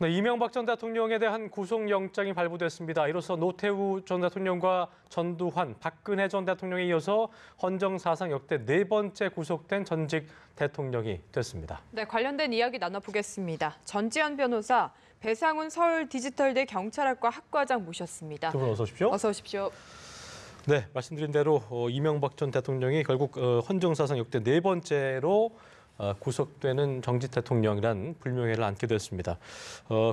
네, 이명박 전 대통령에 대한 구속영장이 발부됐습니다. 이로써 노태우 전 대통령과 전두환, 박근혜 전 대통령에 이어서 헌정사상 역대 네 번째 구속된 전직 대통령이 됐습니다. 네, 관련된 이야기 나눠보겠습니다. 전지현 변호사, 배상훈 서울디지털대 경찰학과 학과장 모셨습니다. 두 분 어서 오십시오. 어서 오십시오. 네, 말씀드린 대로 이명박 전 대통령이 결국 헌정사상 역대 네 번째로 구속되는 정직 대통령이란 불명예를 안게 됐습니다.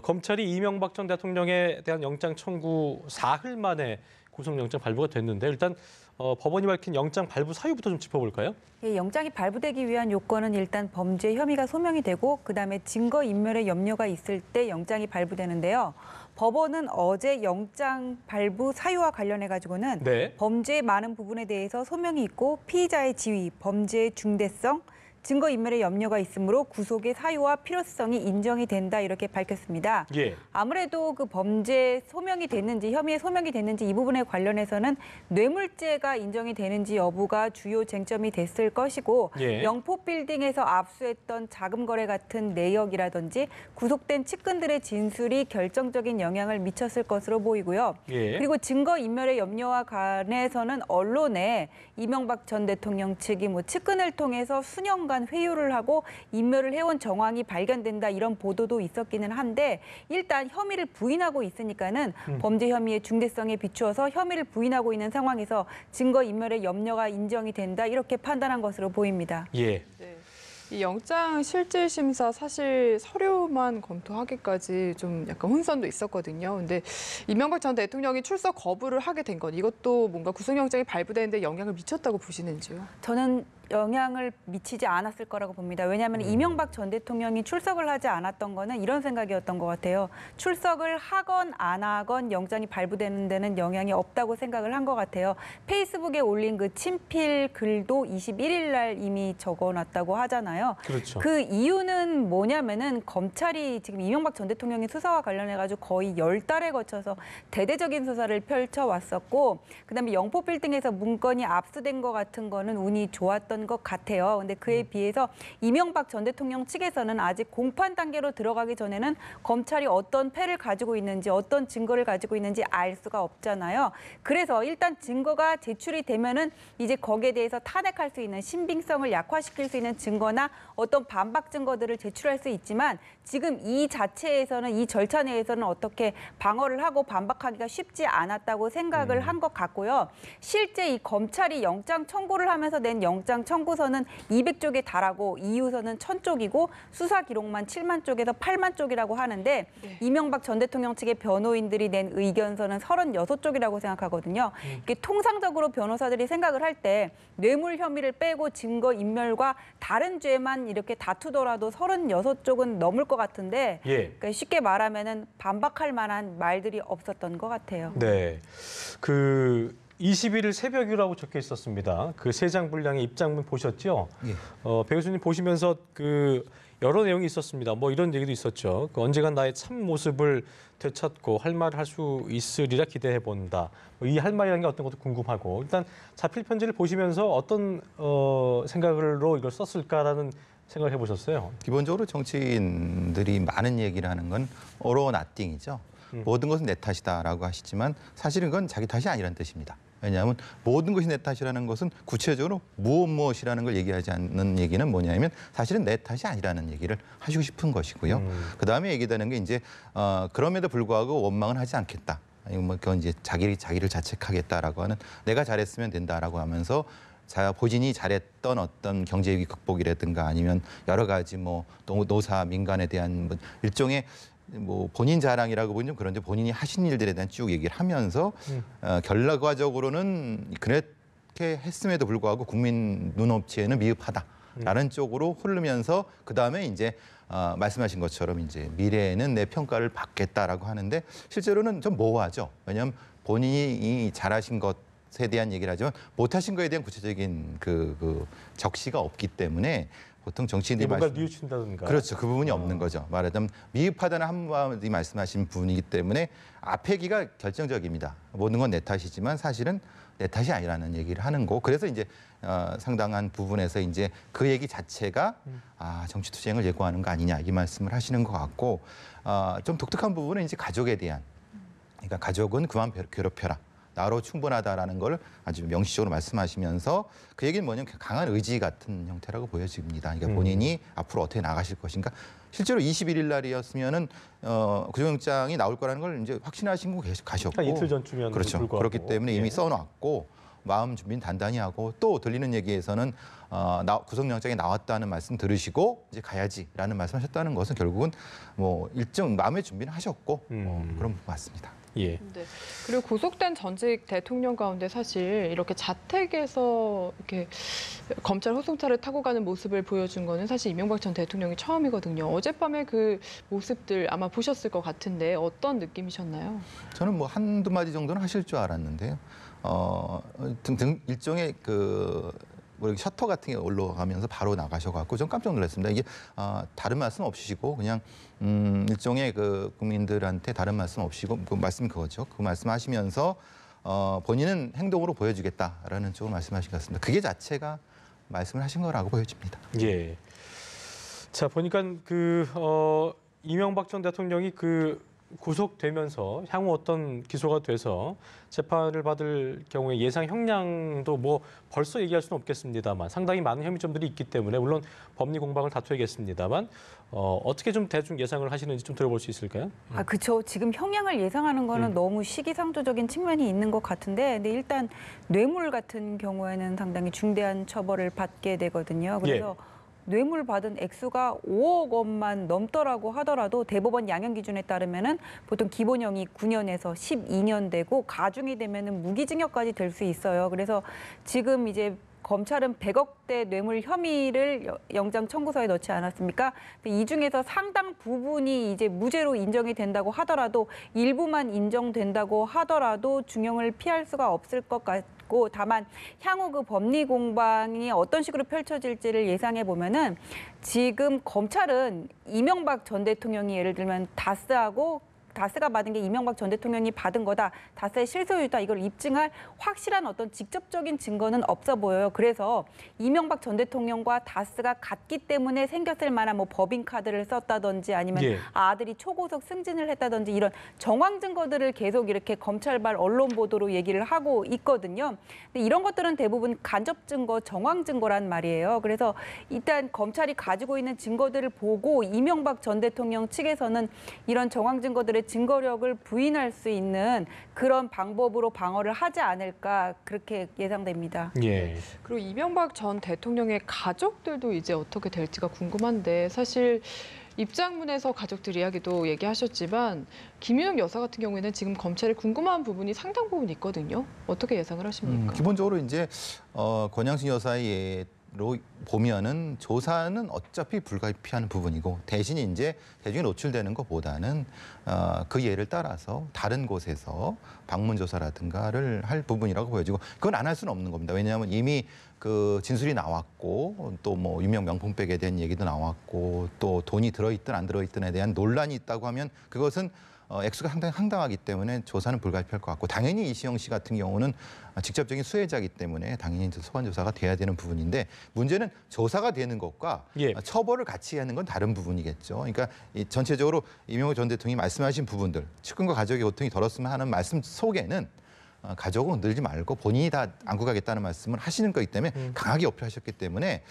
검찰이 이명박 전 대통령에 대한 영장 청구 사흘 만에 구속영장 발부가 됐는데 일단 법원이 밝힌 영장 발부 사유부터 좀 짚어볼까요? 예, 영장이 발부되기 위한 요건은 일단 범죄 혐의가 소명이 되고 그다음에 증거인멸의 염려가 있을 때 영장이 발부되는데요. 법원은 어제 영장 발부 사유와 관련해 가지고는 범죄의 많은 부분에 대해서 소명이 있고 피의자의 지위, 범죄의 중대성, 증거인멸의 염려가 있으므로 구속의 사유와 필요성이 인정이 된다 이렇게 밝혔습니다. 아무래도 그 범죄 소명이 됐는지 혐의에 소명이 됐는지 이 부분에 관련해서는 뇌물죄가 인정이 되는지 여부가 주요 쟁점이 됐을 것이고 영포빌딩에서 압수했던 자금 거래 같은 내역이라든지 구속된 측근들의 진술이 결정적인 영향을 미쳤을 것으로 보이고요. 그리고 증거인멸의 염려와 관해서는 언론에 이명박 전 대통령 측이 측근을 통해서 수년간 회유를 하고 인멸을 해온 정황이 발견된다 이런 보도도 있었기는 한데 일단 혐의를 부인하고 있으니까는 범죄 혐의의 중대성에 비추어서 혐의를 부인하고 있는 상황에서 증거인멸의 염려가 인정이 된다 이렇게 판단한 것으로 보입니다. 네. 이 영장 실질 심사 사실 서류만 검토하기까지 좀 약간 혼선도 있었거든요. 근데 이명박 전 대통령이 출석 거부를 하게 된 건 이것도 뭔가 구속영장이 발부되는데 영향을 미쳤다고 보시는지요? 저는 영향을 미치지 않았을 거라고 봅니다. 왜냐하면 이명박 전 대통령이 출석을 하지 않았던 거는 이런 생각이었던 것 같아요. 출석을 하건 안 하건 영장이 발부되는 데는 영향이 없다고 생각을 한 것 같아요. 페이스북에 올린 그 친필 글도 21일 날 이미 적어놨다고 하잖아요. 그렇죠. 그 이유는 뭐냐면은 검찰이 지금 이명박 전 대통령의 수사와 관련해가지고 거의 10달에 거쳐서 대대적인 수사를 펼쳐왔었고 그다음에 영포빌딩에서 문건이 압수된 것 같은 거는 운이 좋았던 것 같아요. 근데 그에 비해서 이명박 전 대통령 측에서는 아직 공판 단계로 들어가기 전에는 검찰이 어떤 패를 가지고 있는지 어떤 증거를 가지고 있는지 알 수가 없잖아요. 그래서 일단 증거가 제출이 되면은 이제 거기에 대해서 탄핵할 수 있는 신빙성을 약화시킬 수 있는 증거나 어떤 반박 증거들을 제출할 수 있지만 지금 이 자체에서는 이 절차 내에서는 어떻게 방어를 하고 반박하기가 쉽지 않았다고 생각을 한 것 같고요. 실제 이 검찰이 영장 청구를 하면서 낸 영장 청구서는 200쪽에 달하고 이유서는 1000쪽이고 수사 기록만 7만 쪽에서 8만 쪽이라고 하는데 이명박 전 대통령 측의 변호인들이 낸 의견서는 36쪽이라고 생각하거든요. 이게 통상적으로 변호사들이 생각을 할 때 뇌물 혐의를 빼고 증거 인멸과 다른 죄만 이렇게 다투더라도 36쪽은 넘을 것 같은데 그러니까 쉽게 말하면은 반박할 만한 말들이 없었던 것 같아요. 네, 21일 새벽이라고 적혀 있었습니다. 그 세 장 분량의 입장문 보셨죠? 배 교수님 보시면서 여러 내용이 있었습니다. 뭐 이런 얘기도 있었죠. 언젠간 나의 참 모습을 되찾고 할 말을 할 수 있으리라 기대해 본다. 이 할 말이라는 게 어떤 것도 궁금하고 일단 자필 편지를 보시면서 어떤 생각으로 이걸 썼을까라는 생각을 해보셨어요? 기본적으로 정치인들이 많은 얘기를 하는 건 all or nothing이죠. 모든 것은 내 탓이다라고 하시지만 사실은 그건 자기 탓이 아니라는 뜻입니다. 왜냐하면 모든 것이 내 탓이라는 것은 구체적으로 무엇이라는 걸 얘기하지 않는 얘기는 뭐냐면 사실은 내 탓이 아니라는 얘기를 하시고 싶은 것이고요. 그다음에 얘기되는 게 이제 그럼에도 불구하고 원망은 하지 않겠다. 그건 이제 자기를 자책하겠다라고 하는 내가 잘했으면 된다라고 하면서 본인이 잘했던 어떤 경제위기 극복이라든가 아니면 여러 가지 노사 민간에 대한 일종의 본인 자랑이라고 보면 좀 그런데 본인이 하신 일들에 대한 쭉 얘기를 하면서 결과적으로는 그렇게 했음에도 불구하고 국민 눈높이에는 미흡하다라는 쪽으로 흐르면서 그다음에 이제 말씀하신 것처럼 이제 미래에는 내 평가를 받겠다라고 하는데 실제로는 좀 모호하죠. 왜냐하면 본인이 잘하신 것에 대한 얘기를 하지만 못하신 거에 대한 구체적인 적시가 없기 때문에 보통 정치인들이 뭔가 뉘우친다든가. 그렇죠. 그 부분이 없는 거죠. 말하자면 미흡하다는 한마디 말씀하신 분이기 때문에 앞에 기가 결정적입니다. 모든 건 내 탓이지만 사실은 내 탓이 아니라는 얘기를 하는 거. 그래서 이제 상당한 부분에서 이제 그 얘기 자체가 정치투쟁을 예고하는 거 아니냐 이 말씀을 하시는 것 같고 좀 독특한 부분은 이제 가족에 대한 그러니까 가족은 그만 괴롭혀라. 나로 충분하다라는 걸 아주 명시적으로 말씀하시면서 그 얘기는 뭐냐면 강한 의지 같은 형태라고 보여집니다. 그러니까 본인이 앞으로 어떻게 나가실 것인가. 실제로 21일 날이었으면은 구속영장이 나올 거라는 걸 이제 확신하신 거 가셨고 이틀 전쯤이었는데 그렇죠. 불구하고. 그렇기 때문에 이미 써놨고 마음 준비는 단단히 하고 또 들리는 얘기에서는 구속영장이 나왔다는 말씀 들으시고 이제 가야지라는 말씀하셨다는 것은 결국은 뭐 일정 마음의 준비는 하셨고 그런 것 같습니다. 예. 네. 그리고 구속된 전직 대통령 가운데 사실 이렇게 자택에서 이렇게 검찰 호송차를 타고 가는 모습을 보여준 거는 사실 이명박 전 대통령이 처음이거든요. 어젯밤에 그 모습들 아마 보셨을 것 같은데 어떤 느낌이셨나요? 저는 뭐 한두 마디 정도는 하실 줄 알았는데요. 일종의 뭐 셔터 같은 게 올라가면서 바로 나가셔갖고 좀 깜짝 놀랐습니다. 이게 다른 말씀 없으시고 그냥 일종의 국민들한테 다른 말씀 없이고 그 말씀 그거죠. 그 말씀하시면서 본인은 행동으로 보여주겠다라는 쪽으로 말씀하신 것 같습니다. 그게 자체가 말씀을 하신 거라고 보여집니다. 예. 자 보니까 이명박 전 대통령이 구속되면서 향후 어떤 기소가 돼서 재판을 받을 경우에 예상 형량도 뭐 벌써 얘기할 수는 없겠습니다만 상당히 많은 혐의점들이 있기 때문에 물론 법리 공방을 다투야겠습니다만 어떻게 좀 대충 예상을 하시는지 좀 들어볼 수 있을까요? 그렇죠. 지금 형량을 예상하는 거는 너무 시기상조적인 측면이 있는 것 같은데 근데 일단 뇌물 같은 경우에는 상당히 중대한 처벌을 받게 되거든요. 그래서 뇌물 받은 액수가 5억 원만 넘더라고 하더라도 대법원 양형 기준에 따르면은 보통 기본형이 9년에서 12년 되고 가중이 되면은 무기징역까지 될 수 있어요. 그래서 지금 이제 검찰은 100억대 뇌물 혐의를 영장 청구서에 넣지 않았습니까? 이 중에서 상당 부분이 이제 무죄로 인정이 된다고 하더라도 일부만 인정된다고 하더라도 중형을 피할 수가 없을 것 같아요. 다만 향후 그 법리 공방이 어떤 식으로 펼쳐질지를 예상해 보면은 지금 검찰은 이명박 전 대통령이 예를 들면 다스가 받은 게 이명박 전 대통령이 받은 거다. 다스의 실소유다. 이걸 입증할 확실한 어떤 직접적인 증거는 없어 보여요. 그래서 이명박 전 대통령과 다스가 같기 때문에 생겼을 만한 뭐 법인카드를 썼다든지 아니면 아들이 초고속 승진을 했다든지 이런 정황 증거들을 계속 이렇게 검찰발 언론 보도로 얘기를 하고 있거든요. 근데 이런 것들은 대부분 간접 증거, 정황 증거란 말이에요. 그래서 일단 검찰이 가지고 있는 증거들을 보고 이명박 전 대통령 측에서는 이런 정황 증거들의 증거력을 부인할 수 있는 그런 방법으로 방어를 하지 않을까 그렇게 예상됩니다. 예. 그리고 이명박 전 대통령의 가족들도 이제 어떻게 될지가 궁금한데 사실 입장문에서 가족들 이야기도 얘기하셨지만 김윤옥 여사 같은 경우에는 지금 검찰에 궁금한 부분이 상당 부분 있거든요. 어떻게 예상을 하십니까? 기본적으로 이제 권양순 여사의 로 보면은 조사는 어차피 불가피하는 부분이고 대신 이제 대중에 노출되는 것보다는 그 예를 따라서 다른 곳에서 방문 조사라든가를 할 부분이라고 보여지고 그건 안 할 수는 없는 겁니다. 왜냐하면 이미 그 진술이 나왔고 또 뭐 유명 명품백에 대한 얘기도 나왔고 또 돈이 들어있든 안 들어있든에 대한 논란이 있다고 하면 그것은 액수가 상당히 황당하기 때문에 조사는 불가피할 것 같고 당연히 이시영 씨 같은 경우는 직접적인 수혜자이기 때문에 당연히 소환 조사가 돼야 되는 부분인데 문제는 조사가 되는 것과 처벌을 같이 하는 건 다른 부분이겠죠. 그러니까 전체적으로 이명박 전 대통령이 말씀하신 부분들 측근과 가족의 고통이 덜었으면 하는 말씀 속에는 가족은 흔들지 말고 본인이 다 안고 가겠다는 말씀을 하시는 거기 때문에 강하게 어필하셨기 때문에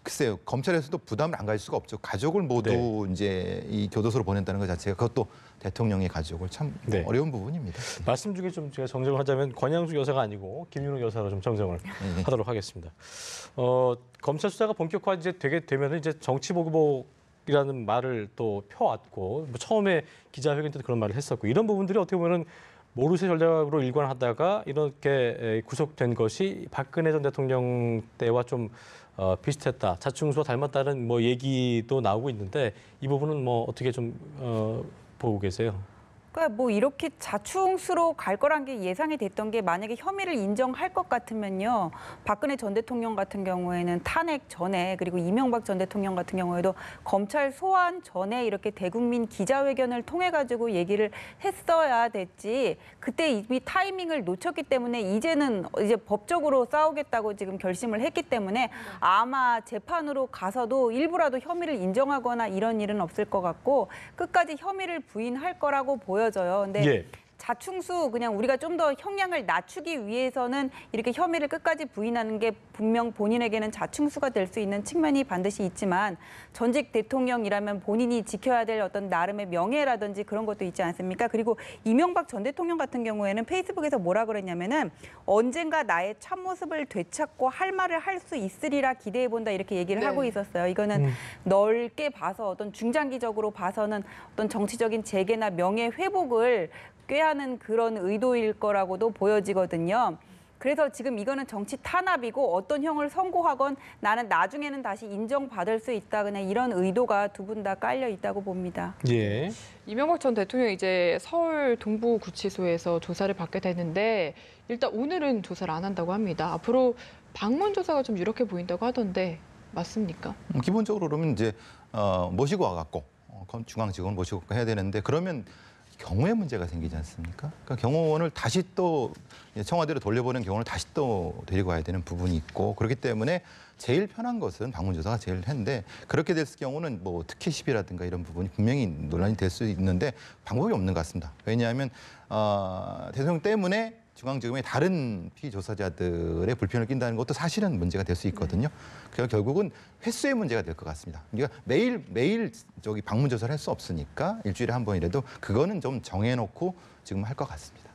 글쎄요 검찰에서도 부담을 안 가질 수가 없죠. 가족을 모두 이제 이 교도소로 보낸다는 것 자체가 그것도 대통령의 가족을 참 어려운 부분입니다. 말씀 중에 좀 제가 정정을 하자면 권양수 여사가 아니고 김윤옥 여사로 좀 정정을 하도록 하겠습니다. 검찰 수사가 본격화 이제 되게 되면은 이제 정치 보복이라는 말을 또 펴왔고 뭐 처음에 기자회견 때도 그런 말을 했었고 이런 부분들이 어떻게 보면은 모르쇠 전략으로 일관하다가 이렇게 구속된 것이 박근혜 전 대통령 때와 좀 비슷했다. 자충수와 닮았다는 뭐 얘기도 나오고 있는데 이 부분은 뭐 어떻게 좀 보고 계세요? 그러니까 뭐 이렇게 자충수로 갈 거란 게 예상이 됐던 게 만약에 혐의를 인정할 것 같으면요. 박근혜 전 대통령 같은 경우에는 탄핵 전에 그리고 이명박 전 대통령 같은 경우에도 검찰 소환 전에 이렇게 대국민 기자회견을 통해 가지고 얘기를 했어야 됐지. 그때 이미 타이밍을 놓쳤기 때문에 이제는 이제 법적으로 싸우겠다고 지금 결심을 했기 때문에 아마 재판으로 가서도 일부라도 혐의를 인정하거나 이런 일은 없을 것 같고 끝까지 혐의를 부인할 거라고 보여져요. 근데 예. 자충수 그냥 우리가 좀 더 형량을 낮추기 위해서는 이렇게 혐의를 끝까지 부인하는 게 분명 본인에게는 자충수가 될 수 있는 측면이 반드시 있지만 전직 대통령이라면 본인이 지켜야 될 어떤 나름의 명예라든지 그런 것도 있지 않습니까? 그리고 이명박 전 대통령 같은 경우에는 페이스북에서 뭐라 그랬냐면은 언젠가 나의 참모습을 되찾고 할 말을 할 수 있으리라 기대해 본다 이렇게 얘기를 네. 하고 있었어요. 이거는 넓게 봐서 어떤 중장기적으로 봐서는 어떤 정치적인 재개나 명예 회복을 꾀하는 그런 의도일 거라고도 보여지거든요. 그래서 지금 이거는 정치 탄압이고 어떤 형을 선고하건 나는 나중에는 다시 인정받을 수 있다. 그냥 이런 의도가 두 분 다 깔려 있다고 봅니다. 예. 이명박 전 대통령이 이제 서울 동부구치소에서 조사를 받게 되는데 일단 오늘은 조사를 안 한다고 합니다. 앞으로 방문 조사가 좀 유력해 보인다고 하던데 맞습니까? 기본적으로 그러면 이제 모시고 와갖고 중앙지검을 모시고 해야 되는데 그러면 경호의 문제가 생기지 않습니까? 그러니까 경호원을 다시 또 청와대로 돌려보낸 경호를 다시 또 데리고 와야 되는 부분이 있고 그렇기 때문에 제일 편한 것은 방문조사가 제일 한데 그렇게 됐을 경우는 뭐 특혜시비라든가 이런 부분이 분명히 논란이 될 수 있는데 방법이 없는 것 같습니다. 왜냐하면 대통령 때문에 중앙지검의 다른 피조사자들의 불편을 낀다는 것도 사실은 문제가 될 수 있거든요. 그래서 결국은 횟수의 문제가 될 것 같습니다. 그러니까 매일 저기 방문 조사를 할 수 없으니까 일주일에 한 번이라도 그거는 좀 정해놓고 지금 할 것 같습니다.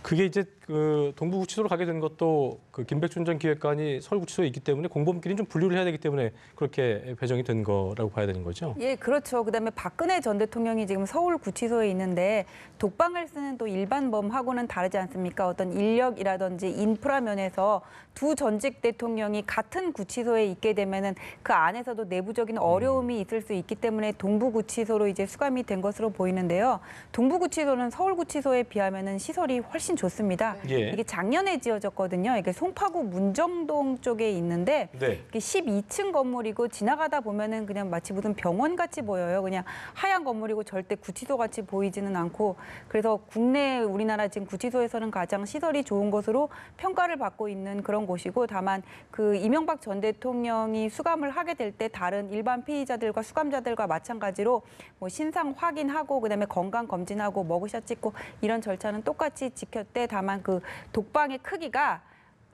그게 이제 그 동부구치소로 가게 된 것도 그 김백준 전 기획관이 서울구치소에 있기 때문에 공범끼리는 좀 분류를 해야 되기 때문에 그렇게 배정이 된 거라고 봐야 되는 거죠. 예, 그렇죠. 그다음에 박근혜 전 대통령이 지금 서울구치소에 있는데 독방을 쓰는 또 일반범하고는 다르지 않습니까? 어떤 인력이라든지 인프라 면에서 두 전직 대통령이 같은 구치소에 있게 되면은 그 안에서도 내부적인 어려움이 있을 수 있기 때문에 동부구치소로 이제 수감이 된 것으로 보이는데요. 동부구치소는 서울구치소에 비하면은 시설이 훨씬 좋습니다. 예. 이게 작년에 지어졌거든요. 이게 송파구 문정동 쪽에 있는데 네. 이게 12층 건물이고 지나가다 보면은 그냥 마치 무슨 병원 같이 보여요. 그냥 하얀 건물이고 절대 구치소 같이 보이지는 않고 그래서 국내 우리나라 지금 구치소에서는 가장 시설이 좋은 것으로 평가를 받고 있는 그런 곳이고 다만 그 이명박 전 대통령이 수감을 하게 될 때 다른 일반 피의자들과 수감자들과 마찬가지로 뭐 신상 확인하고 그다음에 건강 검진하고 머그샷 찍고 이런 절차는 똑같이 지켰대. 다만 그 독방의 크기가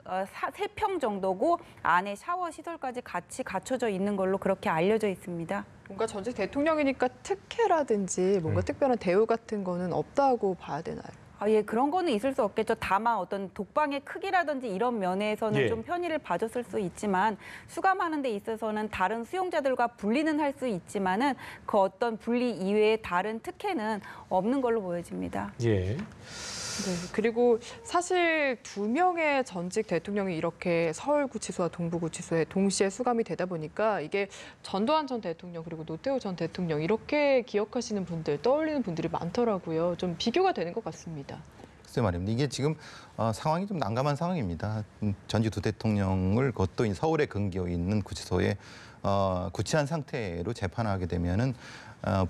3평 정도고 안에 샤워 시설까지 같이 갖춰져 있는 걸로 그렇게 알려져 있습니다. 뭔가 전직 대통령이니까 특혜라든지 뭔가 특별한 대우 같은 거는 없다고 봐야 되나요? 예, 그런 거는 있을 수 없겠죠. 다만 어떤 독방의 크기라든지 이런 면에서는 예. 좀 편의를 봐줬을 수 있지만 수감하는 데 있어서는 다른 수용자들과 분리는 할 수 있지만은 그 어떤 분리 이외에 다른 특혜는 없는 걸로 보여집니다. 예. 네, 그리고 사실 두 명의 전직 대통령이 이렇게 서울구치소와 동부구치소에 동시에 수감이 되다 보니까 이게 전두환 전 대통령 그리고 노태우 전 대통령 이렇게 기억하시는 분들, 떠올리는 분들이 많더라고요. 좀 비교가 되는 것 같습니다. 글쎄 말입니다. 이게 지금 상황이 좀 난감한 상황입니다. 전직 두 대통령을 그것도 서울에 근교 있는 구치소에 구치한 상태로 재판하게 되면은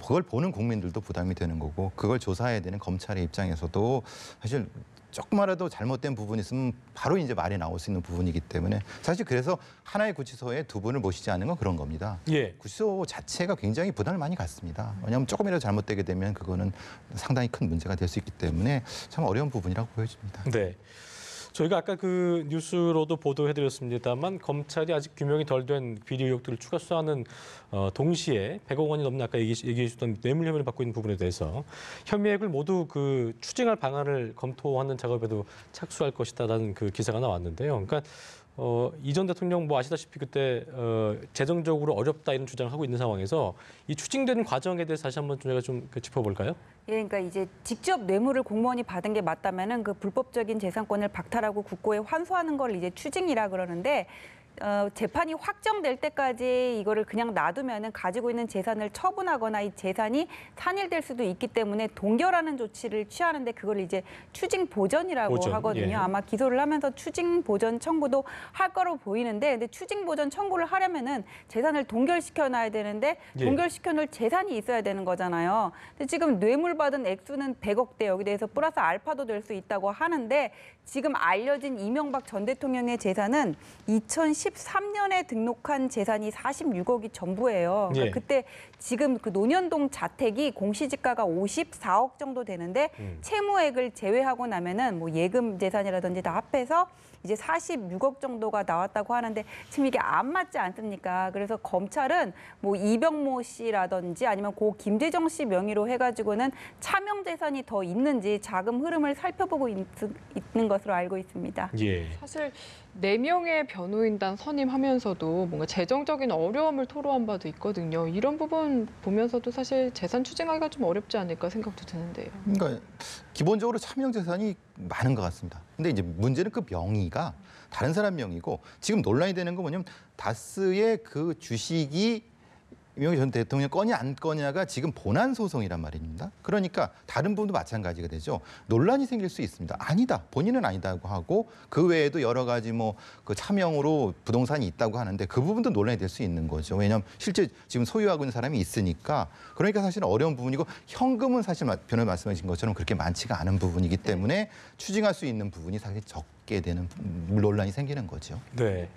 그걸 보는 국민들도 부담이 되는 거고 그걸 조사해야 되는 검찰의 입장에서도 사실 조금이라도 잘못된 부분이 있으면 바로 이제 말이 나올 수 있는 부분이기 때문에 사실 그래서 하나의 구치소에 두 분을 모시지 않는 건 그런 겁니다. 예. 구치소 자체가 굉장히 부담을 많이 갖습니다. 왜냐하면 조금이라도 잘못되게 되면 그거는 상당히 큰 문제가 될 수 있기 때문에 참 어려운 부분이라고 보여집니다. 네. 저희가 아까 그 뉴스로도 보도해드렸습니다만 검찰이 아직 규명이 덜 된 비리 의혹들을 추가 수사하는 동시에 100억 원이 넘는 아까 얘기해 주셨던 뇌물 혐의를 받고 있는 부분에 대해서 혐의액을 모두 그 추징할 방안을 검토하는 작업에도 착수할 것이다라는 그 기사가 나왔는데요. 그러니까 이전 대통령 뭐 아시다시피 그때 재정적으로 어렵다 이런 주장을 하고 있는 상황에서 이 추징되는 과정에 대해서 다시 한번 저희가 좀 짚어볼까요? 예, 그러니까 이제 직접 뇌물을 공무원이 받은 게 맞다면은 그 불법적인 재산권을 박탈하고 국고에 환수하는 걸 이제 추징이라 그러는데 재판이 확정될 때까지 이거를 그냥 놔두면은 가지고 있는 재산을 처분하거나 이 재산이 산일될 수도 있기 때문에 동결하는 조치를 취하는데 그걸 이제 추징 보전이라고 보전, 하거든요. 예. 아마 기소를 하면서 추징 보전 청구도 할 거로 보이는데 근데 추징 보전 청구를 하려면은 재산을 동결시켜 놔야 되는데 예. 동결시켜 놓을 재산이 있어야 되는 거잖아요. 근데 지금 뇌물 받은 액수는 100억대 여기 대해서 플러스 알파도 될 수 있다고 하는데 지금 알려진 이명박 전 대통령의 재산은 2013년에 등록한 재산이 46억이 전부예요. 그러니까 예. 그때 지금 그 논현동 자택이 공시지가가 54억 정도 되는데 채무액을 제외하고 나면은 뭐 예금 재산이라든지 다 합해서 이제 46억 정도가 나왔다고 하는데 지금 이게 안 맞지 않습니까? 그래서 검찰은 뭐 이병모 씨라든지 아니면 고 김재정 씨 명의로 해가지고는 차명 재산이 더 있는지 자금 흐름을 살펴보고 있는 것으로 알고 있습니다. 예. 사실 4명의 변호인단 선임하면서도 뭔가 재정적인 어려움을 토로한 바도 있거든요. 이런 부분 보면서도 사실 재산 추징하기가 좀 어렵지 않을까 생각도 드는데요. 그러니까 기본적으로 차명 재산이 많은 것 같습니다. 근데 이제 문제는 그 명의가 다른 사람 명의고 지금 논란이 되는 건 뭐냐면 다스의 그 주식이 이명박 전 대통령 거냐 안 거냐가 지금 본안 소송이란 말입니다. 그러니까 다른 부분도 마찬가지가 되죠. 논란이 생길 수 있습니다. 아니다. 본인은 아니다고 하고 그 외에도 여러 가지 뭐 그 차명으로 부동산이 있다고 하는데 그 부분도 논란이 될 수 있는 거죠. 왜냐하면 실제 지금 소유하고 있는 사람이 있으니까 그러니까 사실은 어려운 부분이고 현금은 사실 변호사 말씀하신 것처럼 그렇게 많지가 않은 부분이기 때문에 추징할 수 있는 부분이 사실 적게 되는 논란이 생기는 거죠. 네.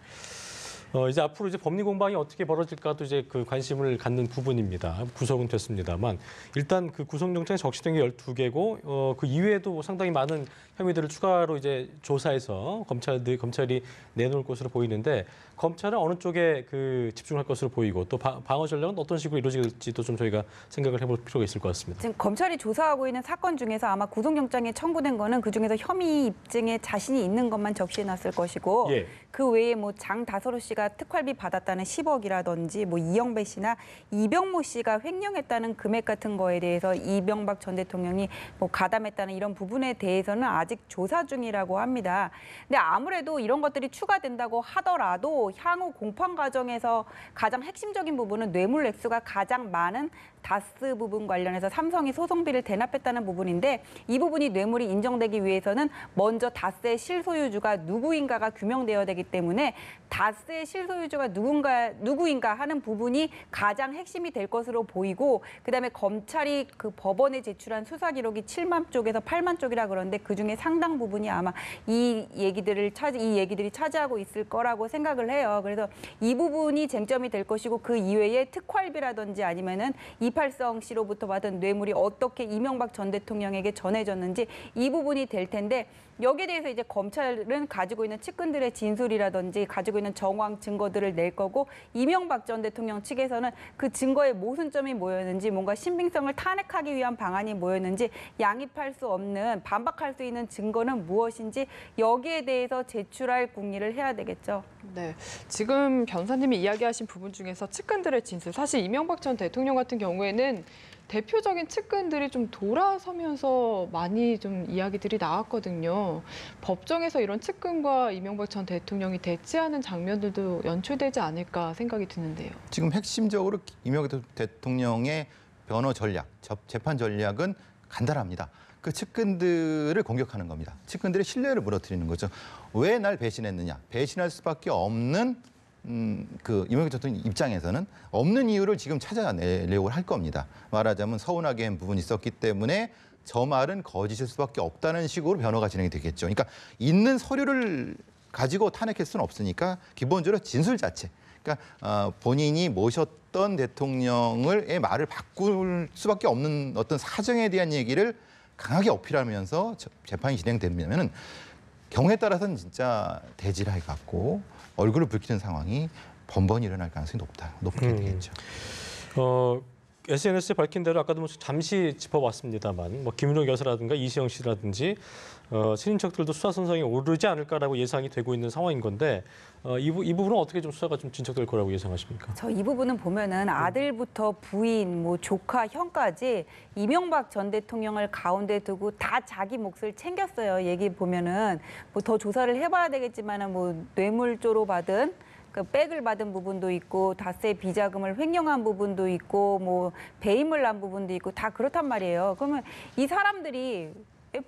이제 앞으로 이제 법리 공방이 어떻게 벌어질까도 이제 그 관심을 갖는 부분입니다. 구속은 됐습니다만 일단 그 구속영장에 적시된 게 12개고 그 이외에도 상당히 많은 혐의들을 추가로 이제 조사해서 검찰이 내놓을 것으로 보이는데 검찰은 어느 쪽에 그 집중할 것으로 보이고 또 방어 전략은 어떤 식으로 이루어질지도 좀 저희가 생각을 해볼 필요가 있을 것 같습니다. 지금 검찰이 조사하고 있는 사건 중에서 아마 구속영장에 청구된 거는 그중에서 혐의 입증에 자신이 있는 것만 적시해놨을 것이고 예. 그 외에 뭐 장다솔 씨가 특활비 받았다는 10억이라든지 뭐 이영배 씨나 이병모 씨가 횡령했다는 금액 같은 거에 대해서 이명박 전 대통령이 뭐 가담했다는 이런 부분에 대해서는 아직 조사 중이라고 합니다. 근데 아무래도 이런 것들이 추가된다고 하더라도 향후 공판 과정에서 가장 핵심적인 부분은 뇌물 액수가 가장 많은 다스 부분 관련해서 삼성이 소송비를 대납했다는 부분인데 이 부분이 뇌물이 인정되기 위해서는 먼저 다스의 실소유주가 누구인가가 규명되어야 되기 때문에 다스의 실소유주가 누구인가 하는 부분이 가장 핵심이 될 것으로 보이고 그다음에 검찰이 그 법원에 제출한 수사 기록이 7만 쪽에서 8만 쪽이라 그러는데 그중에 상당 부분이 아마 이 얘기들이 차지하고 있을 거라고 생각을 해요. 그래서 이 부분이 쟁점이 될 것이고 그 이외에 특활비라든지 아니면은 이팔성 씨로부터 받은 뇌물이 어떻게 이명박 전 대통령에게 전해졌는지 이 부분이 될 텐데 여기에 대해서 이제 검찰은 가지고 있는 측근들의 진술이라든지 가지고 있는 정황 증거들을 낼 거고 이명박 전 대통령 측에서는 그 증거의 모순점이 뭐였는지 뭔가 신빙성을 탄핵하기 위한 방안이 뭐였는지 양입할 수 없는 반박할 수 있는 증거는 무엇인지 여기에 대해서 제출할 궁리를 해야 되겠죠. 네, 지금 변사님이 이야기하신 부분 중에서 측근들의 진술, 사실 이명박 전 대통령 같은 경우에는 대표적인 측근들이 좀 돌아서면서 많이 좀 이야기들이 나왔거든요. 법정에서 이런 측근과 이명박 전 대통령이 대치하는 장면들도 연출되지 않을까 생각이 드는데요. 지금 핵심적으로 이명박 대통령의 변호 전략, 재판 전략은 간단합니다. 그 측근들을 공격하는 겁니다. 측근들의 신뢰를 무너뜨리는 거죠. 왜 날 배신했느냐? 배신할 수밖에 없는 그 이명박 대통령 입장에서는 없는 이유를 지금 찾아내려고 할 겁니다. 말하자면 서운하게 한 부분이 있었기 때문에 저 말은 거짓일 수밖에 없다는 식으로 변호가 진행이 되겠죠. 그러니까 있는 서류를 가지고 탄핵할 수는 없으니까 기본적으로 진술 자체. 그러니까 본인이 모셨던 대통령의 말을 바꿀 수밖에 없는 어떤 사정에 대한 얘기를 강하게 어필하면서 재판이 진행되면은 경우에 따라서는 진짜 대질할 것 같고 얼굴을 붉히는 상황이 번번이 일어날 가능성이 높게 되겠죠. SNS에 밝힌 대로 아까도 뭐 잠시 짚어봤습니다만 뭐 김은옥 여사라든가 이시영 씨라든지 친인척들도 수사 선상에 오르지 않을까라고 예상이 되고 있는 상황인 건데 이 부분은 어떻게 좀 수사가 좀 진척될 거라고 예상하십니까? 저 이 부분은 보면은 아들부터 부인, 뭐 조카, 형까지 이명박 전 대통령을 가운데 두고 다 자기 몫을 챙겼어요. 얘기 보면은 뭐 더 조사를 해봐야 되겠지만은 뭐 뇌물조로 받은 그 백을 받은 부분도 있고 다스의 비자금을 횡령한 부분도 있고 뭐 배임을 한 부분도 있고 다 그렇단 말이에요. 그러면 이 사람들이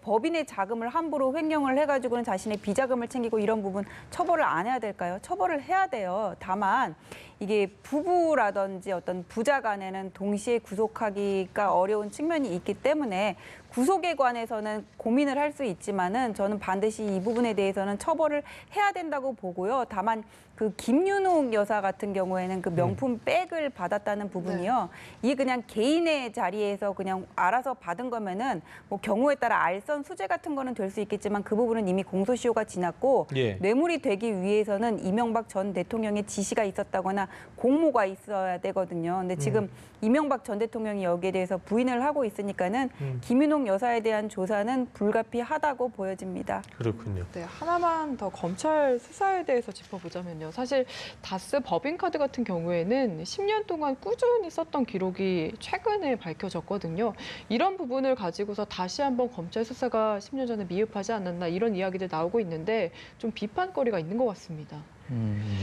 법인의 자금을 함부로 횡령을 해가지고는 자신의 비자금을 챙기고 이런 부분 처벌을 안 해야 될까요? 처벌을 해야 돼요. 다만 이게 부부라든지 어떤 부자 간에는 동시에 구속하기가 어려운 측면이 있기 때문에 구속에 관해서는 고민을 할 수 있지만은 저는 반드시 이 부분에 대해서는 처벌을 해야 된다고 보고요. 다만 그 김윤옥 여사 같은 경우에는 그 명품 백을 받았다는 부분이요. 이게 그냥 개인의 자리에서 그냥 알아서 받은 거면은 뭐 경우에 따라 알선 수재 같은 거는 될 수 있겠지만 그 부분은 이미 공소시효가 지났고 예. 뇌물이 되기 위해서는 이명박 전 대통령의 지시가 있었다거나 공모가 있어야 되거든요. 근데 지금 이명박 전 대통령이 여기에 대해서 부인을 하고 있으니까는 김윤옥 여사에 대한 조사는 불가피하다고 보여집니다. 그렇군요. 네, 하나만 더 검찰 수사에 대해서 짚어보자면요. 사실 다스 법인카드 같은 경우에는 10년 동안 꾸준히 썼던 기록이 최근에 밝혀졌거든요. 이런 부분을 가지고서 다시 한번 검찰 수사가 10년 전에 미흡하지 않았나 이런 이야기들 나오고 있는데 좀 비판거리가 있는 것 같습니다.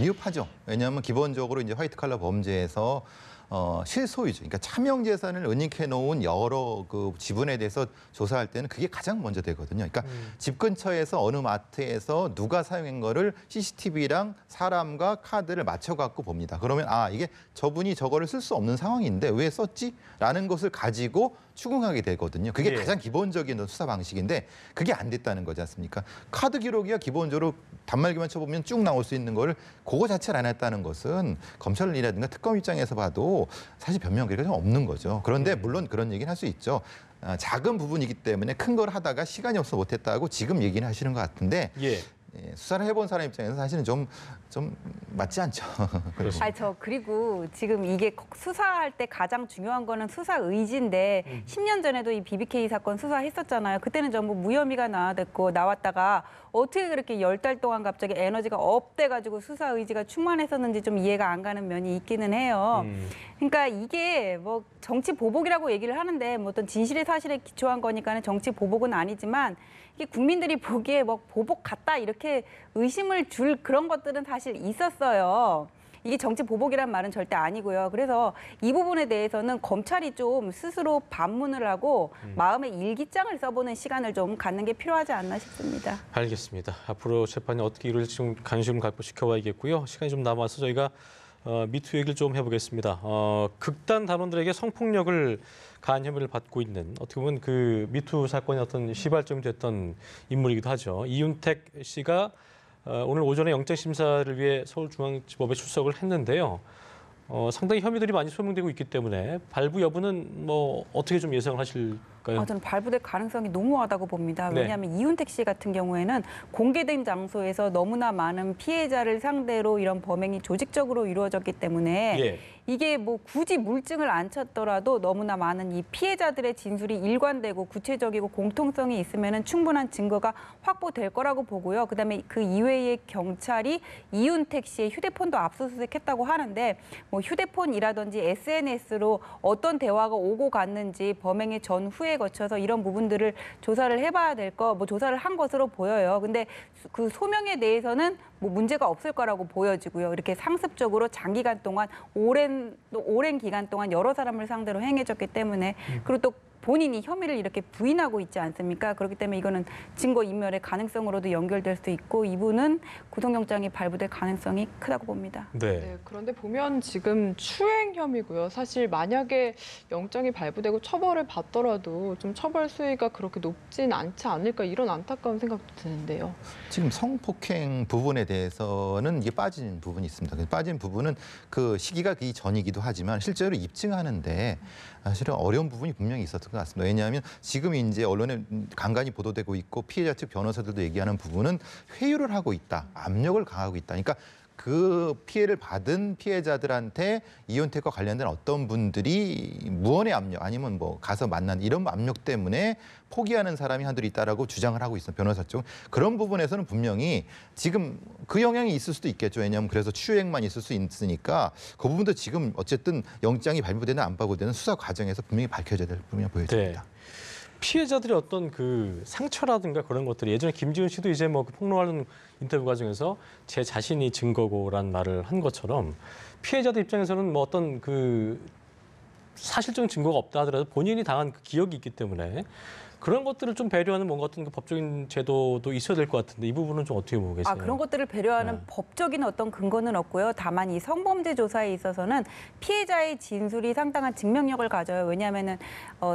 미흡하죠. 왜냐하면 기본적으로 이제 화이트 칼라 범죄에서 실소유주, 그러니까 차명 재산을 은닉해 놓은 여러 그 지분에 대해서 조사할 때는 그게 가장 먼저 되거든요. 그러니까 집 근처에서 어느 마트에서 누가 사용한 거를 CCTV랑 사람과 카드를 맞춰 갖고 봅니다. 그러면 이게 저분이 저거를 쓸 수 없는 상황인데 왜 썼지? 라는 것을 가지고 추궁하게 되거든요. 그게 예. 가장 기본적인 수사 방식인데 그게 안 됐다는 거지 않습니까? 카드 기록이야 기본적으로 단말기만 쳐보면 쭉 나올 수 있는 거를 그거 자체를 안 했다는 것은 검찰이라든가 특검 입장에서 봐도 사실 변명거리가 좀 없는 거죠. 그런데 물론 그런 얘기는 할 수 있죠. 작은 부분이기 때문에 큰 걸 하다가 시간이 없어 못했다고 지금 얘기는 하시는 것 같은데 예. 수사를 해본 사람 입장에서 사실은 좀 맞지 않죠. 그리고 지금 이게 수사할 때 가장 중요한 거는 수사 의지인데 10년 전에도 이 BBK 사건 수사했었잖아요. 그때는 전부 무혐의가 나왔다가 어떻게 그렇게 10달 동안 갑자기 에너지가 업돼가지고 수사 의지가 충만했었는지 좀 이해가 안 가는 면이 있기는 해요. 그러니까 이게 뭐 정치 보복이라고 얘기를 하는데 뭐 어떤 진실의 사실에 기초한 거니까는 정치 보복은 아니지만 이게 국민들이 보기에 뭐 보복 같다 이렇게 의심을 줄 그런 것들은 사실 있었어요. 이게 정치 보복이란 말은 절대 아니고요. 그래서 이 부분에 대해서는 검찰이 좀 스스로 반문을 하고 마음의 일기장을 써보는 시간을 좀 갖는 게 필요하지 않나 싶습니다. 알겠습니다. 앞으로 재판이 어떻게 이루어질지 좀 관심을 갖고 지켜봐야겠고요. 시간이 좀 남아서 저희가 미투 얘기를 좀 해보겠습니다. 극단 단원들에게 성폭력을 가한 혐의를 받고 있는 어떻게 보면 그 미투 사건의 어떤 시발점이 됐던 인물이기도 하죠. 이윤택 씨가 오늘 오전에 영장심사를 위해 서울중앙지법에 출석을 했는데요. 상당히 혐의들이 많이 소명되고 있기 때문에 발부 여부는 뭐 어떻게 좀 예상을 하실까요? 저는 발부될 가능성이 너무하다고 봅니다. 네. 왜냐하면 이윤택 씨 같은 경우에는 공개된 장소에서 너무나 많은 피해자를 상대로 이런 범행이 조직적으로 이루어졌기 때문에 예. 이게 뭐 굳이 물증을 안 찾더라도 너무나 많은 이 피해자들의 진술이 일관되고 구체적이고 공통성이 있으면은 충분한 증거가 확보될 거라고 보고요. 그다음에 그 이외에 경찰이 이윤택 씨의 휴대폰도 압수수색했다고 하는데 뭐 휴대폰이라든지 SNS로 어떤 대화가 오고 갔는지 범행의 전후에 거쳐서 이런 부분들을 조사를 해봐야 될 뭐 조사를 한 것으로 보여요. 근데 그 소명에 대해서는 뭐 문제가 없을 거라고 보여지고요. 이렇게 상습적으로 장기간 동안 오랜 기간 동안 여러 사람을 상대로 행해졌기 때문에 그리고 또 본인이 혐의를 이렇게 부인하고 있지 않습니까? 그렇기 때문에 이거는 증거인멸의 가능성으로도 연결될 수 있고 이분은 구속영장이 발부될 가능성이 크다고 봅니다. 네. 네, 그런데 보면 지금 추행 혐의고요. 사실 만약에 영장이 발부되고 처벌을 받더라도 좀 처벌 수위가 그렇게 높진 않지 않을까 이런 안타까운 생각도 드는데요. 지금 성폭행 부분에 대해서는 이게 빠진 부분이 있습니다. 그래서 빠진 부분은 그 시기가 이 전이기도 하지만 실제로 입증하는데 사실은 어려운 부분이 분명히 있었던 것 같습니다. 왜냐하면 지금 이제 언론에 간간히 보도되고 있고 피해자 측 변호사들도 얘기하는 부분은 회유를 하고 있다, 압력을 가하고 있다. 그러니까 그 피해를 받은 피해자들한테 이윤택과 관련된 어떤 분들이 무언의 압력 아니면 뭐 가서 만난 이런 압력 때문에 포기하는 사람이 한둘 있다라고 주장을 하고 있어요. 변호사 쪽. 그런 부분에서는 분명히 지금 그 영향이 있을 수도 있겠죠. 왜냐하면 그래서 추행만 있을 수 있으니까 그 부분도 지금 어쨌든 영장이 발부되는 안 발부되는 수사 과정에서 분명히 밝혀져야 될 부분이 보여집니다. 네. 피해자들의 어떤 그 상처라든가 그런 것들이 예전에 김지은 씨도 이제 뭐그 폭로하는 인터뷰 과정에서 제 자신이 증거고라는 말을 한 것처럼 피해자들 입장에서는 뭐 어떤 그 사실적인 증거가 없다 하더라도 본인이 당한 그 기억이 있기 때문에 그런 것들을 좀 배려하는 뭔가 어떤 그 법적인 제도도 있어야 될 것 같은데 이 부분은 좀 어떻게 보고 계세요? 그런 것들을 배려하는 네. 법적인 어떤 근거는 없고요. 다만 이 성범죄 조사에 있어서는 피해자의 진술이 상당한 증명력을 가져요. 왜냐하면은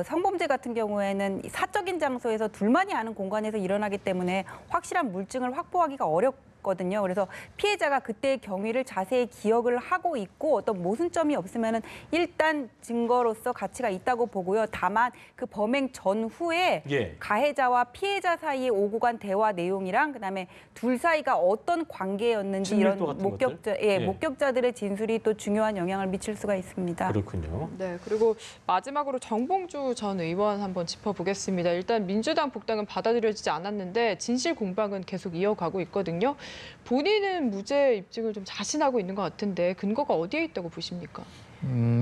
성범죄 같은 경우에는 사적인 장소에서 둘만이 아는 공간에서 일어나기 때문에 확실한 물증을 확보하기가 어렵거든요. 그래서 피해자가 그때의 경위를 자세히 기억을 하고 있고 어떤 모순점이 없으면은 일단 증거로서 가치가 있다고 보고요. 다만 그 범행 전후에 예. 가해자와 피해자 사이에 오고 간 대화 내용이랑 그다음에 둘 사이가 어떤 관계였는지 이런 친밀도 같은 것들? 예. 목격자들의 진술이 또 중요한 영향을 미칠 수가 있습니다. 그렇군요. 네, 그리고 마지막으로 정봉주 전 의원 한번 짚어보겠습니다. 일단 민주당 복당은 받아들여지지 않았는데 진실 공방은 계속 이어가고 있거든요. 본인은 무죄 입증을 좀 자신하고 있는 것 같은데 근거가 어디에 있다고 보십니까?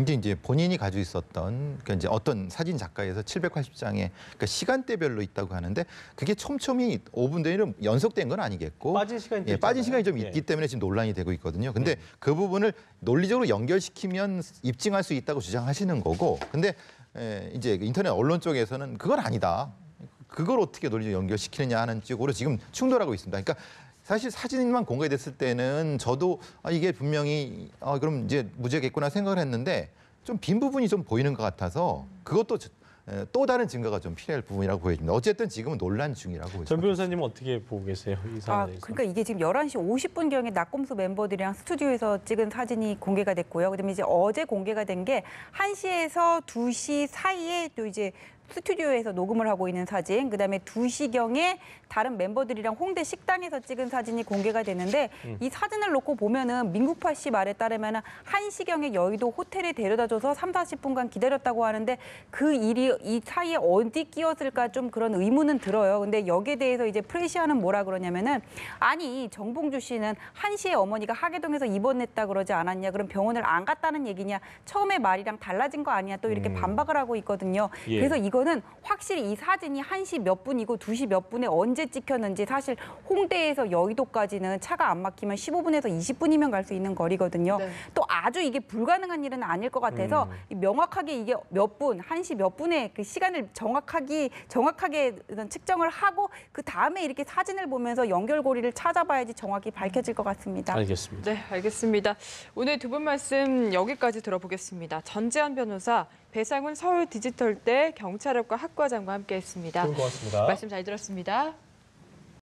이제 본인이 가지고 있었던 그러니까 이제 어떤 사진 작가에서 780장의 그러니까 시간대별로 있다고 하는데 그게 촘촘히 5분 단위로 연속된 건 아니겠고 빠진 시간이 또 빠진 있잖아요. 시간이 좀 예. 있기 때문에 지금 논란이 되고 있거든요. 근데 그 부분을 논리적으로 연결시키면 입증할 수 있다고 주장하시는 거고, 근데 이제 인터넷 언론 쪽에서는 그건 아니다. 그걸 어떻게 논리적으로 연결시키느냐 하는 쪽으로 지금 충돌하고 있습니다. 그러니까 사실 사진만 공개됐을 때는 저도 이게 분명히 그럼 이제 무죄겠구나 생각을 했는데 좀 빈 부분이 좀 보이는 것 같아서 그것도 또 다른 증거가 좀 필요할 부분이라고 보여집니다. 어쨌든 지금은 논란 중이라고 보입니다. 전 변호사님은 어떻게 보고 계세요? 이 상황에서. 그러니까 이게 지금 11시 50분경에 낙검수 멤버들이랑 스튜디오에서 찍은 사진이 공개가 됐고요. 그다음에 이제 어제 공개가 된 게 1시에서 2시 사이에 또 이제 스튜디오에서 녹음을 하고 있는 사진, 그다음에 2시경에 다른 멤버들이랑 홍대 식당에서 찍은 사진이 공개가 되는데 이 사진을 놓고 보면은 민국파 씨 말에 따르면 1시경에 여의도 호텔에 데려다줘서 30-40분간 기다렸다고 하는데 그 일이 이 사이에 어디 끼었을까 좀 그런 의문은 들어요. 근데 여기에 대해서 이제 프레시아는 뭐라 그러냐면은 아니 정봉주 씨는 1시에 어머니가 하계동에서 입원했다 그러지 않았냐? 그럼 병원을 안 갔다는 얘기냐? 처음에 말이랑 달라진 거 아니야? 또 이렇게 반박을 하고 있거든요. 예. 그래서 이거는 확실히 이 사진이 1시 몇 분이고 2시 몇 분에 언제 찍혔는지 사실 홍대에서 여의도까지는 차가 안 막히면 15분에서 20분이면 갈 수 있는 거리거든요. 네. 또 아주 이게 불가능한 일은 아닐 것 같아서 명확하게 이게 몇 분, 1시 몇 분에 그 시간을 정확하게 측정을 하고 그 다음에 이렇게 사진을 보면서 연결고리를 찾아봐야지 정확히 밝혀질 것 같습니다. 알겠습니다. 네, 알겠습니다. 오늘 두 분 말씀 여기까지 들어보겠습니다. 전재한 변호사, 배상훈 서울 디지털대 경찰학과 학과장과 함께했습니다. 고맙습니다. 말씀 잘 들었습니다.